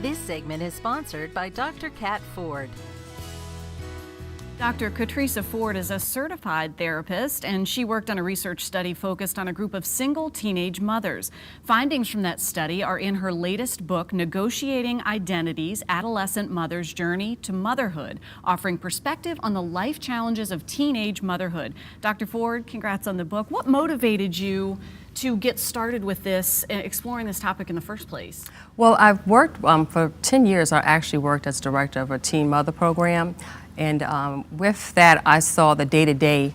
This segment is sponsored by Dr. Kat Ford. Dr. Katrisa Ford is a certified therapist, and she worked on a research study focused on a group of single teenage mothers. Findings from that study are in her latest book, Negotiating Identities: Adolescent Mother's Journey to Motherhood, offering perspective on the life challenges of teenage motherhood. Dr. Ford, congrats on the book. What motivated you to get started with this, exploring this topic in the first place? Well, I've worked for 10 years. I actually worked as director of a teen mother program. And with that, I saw the day-to-day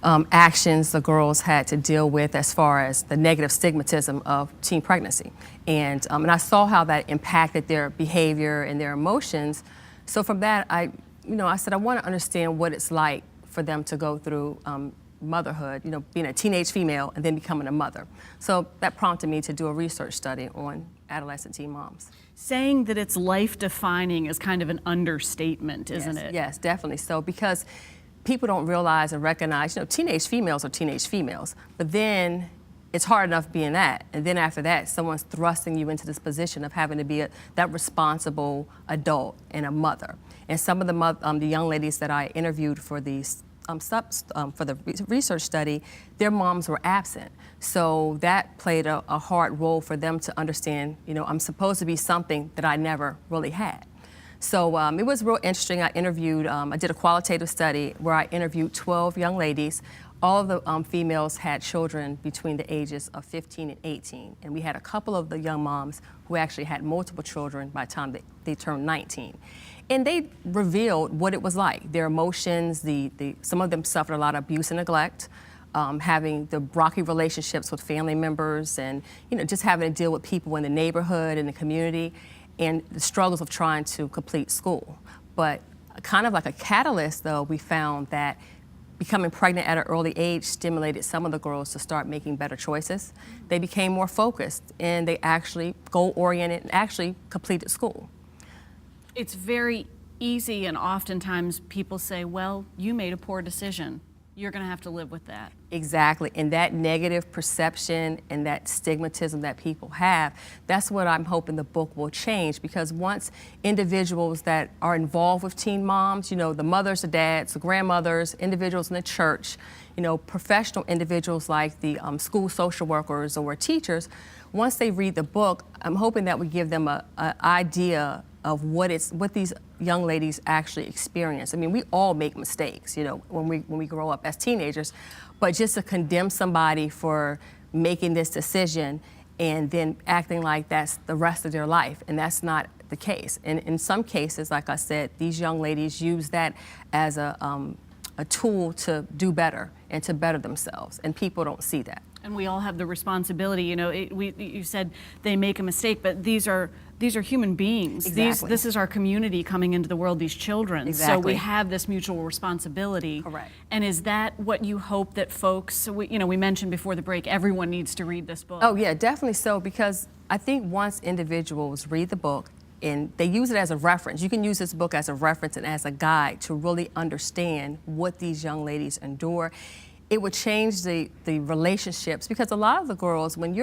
actions the girls had to deal with as far as the negative stigmatism of teen pregnancy. And I saw how that impacted their behavior and their emotions. So from that, I said, I want to understand what it's like for them to go through motherhood, being a teenage female and then becoming a mother. So that prompted me to do a research study on adolescent teen moms. Saying that it's life-defining is kind of an understatement, isn't it? Yes, definitely so, because people don't realize and recognize, teenage females are teenage females, but then it's hard enough being that, and then after that, someone's thrusting you into this position of having to be that responsible adult and a mother. And some of the young ladies that I interviewed for these for the research study, their moms were absent. So that played a hard role for them to understand, I'm supposed to be something that I never really had. So it was real interesting. I did a qualitative study where I interviewed 12 young ladies. All of the females had children between the ages of 15 and 18. And we had a couple of the young moms who actually had multiple children by the time they turned 19. And they revealed what it was like, their emotions. Some of them suffered a lot of abuse and neglect, having the rocky relationships with family members, and just having to deal with people in the neighborhood and the community, and the struggles of trying to complete school. But kind of like a catalyst, though, we found that becoming pregnant at an early age stimulated some of the girls to start making better choices. They became more focused, and they actually goal-oriented and actually completed school. It's very easy, and oftentimes people say, well, you made a poor decision. You're going to have to live with that. Exactly, and that negative perception and that stigmatism that people have, that's what I'm hoping the book will change, because once individuals that are involved with teen moms, the mothers, the dads, the grandmothers, individuals in the church, professional individuals like the school social workers or teachers, once they read the book, I'm hoping that we give them an idea of what these young ladies actually experience. I mean, we all make mistakes, when we grow up as teenagers, but just to condemn somebody for making this decision and then acting like that's the rest of their life, and that's not the case. And in some cases, like I said, these young ladies use that as a tool to do better and to better themselves, and people don't see that. And we all have the responsibility. You said they make a mistake, but these are human beings. Exactly. This is our community coming into the world, these children. Exactly. So we have this mutual responsibility. Correct. And is that what you hope that folks, we mentioned before the break, everyone needs to read this book? Oh yeah, definitely so, because I think once individuals read the book and they use it as a reference, you can use this book as a reference and as a guide to really understand what these young ladies endure. It would change the relationships, because a lot of the girls, when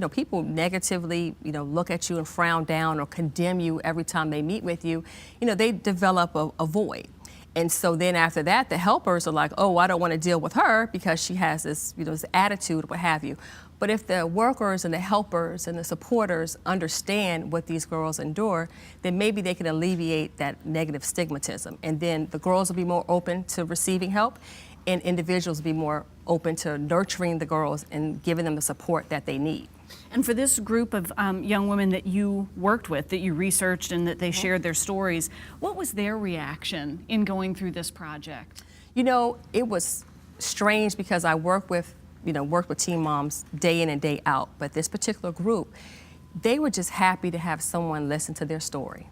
people negatively, look at you and frown down or condemn you every time they meet with you, they develop a void. And so then after that, the helpers are like, oh, I don't want to deal with her because she has this, this attitude, what have you. But if the workers and the helpers and the supporters understand what these girls endure, then maybe they can alleviate that negative stigmatism. And then the girls will be more open to receiving help, and individuals be more open to nurturing the girls and giving them the support that they need. And for this group of young women that you worked with, that you researched and that they shared their stories, what was their reaction in going through this project? It was strange, because I worked with teen moms day in and day out, but this particular group, they were just happy to have someone listen to their story.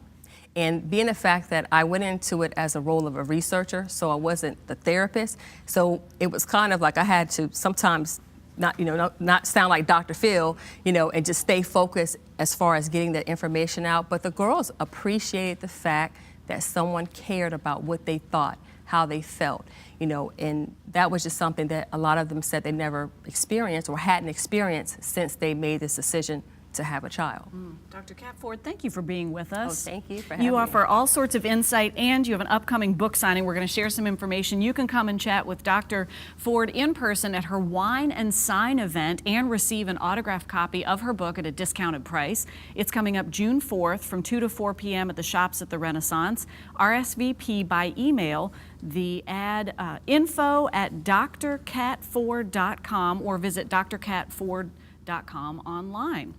And being the fact that I went into it as a role of a researcher, so I wasn't the therapist, so it was kind of like I had to sometimes not sound like Dr. Phil, and just stay focused as far as getting the information out. But the girls appreciated the fact that someone cared about what they thought, how they felt, and that was just something that a lot of them said they never experienced or hadn't experienced since they made this decision to have a child. Dr. Cat Ford, thank you for being with us. Oh, thank you for having You me. offer all sorts of insight, and you have an upcoming book signing. We're going to share some information. You can come and chat with Dr. Ford in person at her Wine and Sign event and receive an autographed copy of her book at a discounted price. It's coming up June 4th from 2 to 4 p.m. at the shops at the Renaissance. RSVP by email. The ad info@drcatford.com or visit drcatford.com online.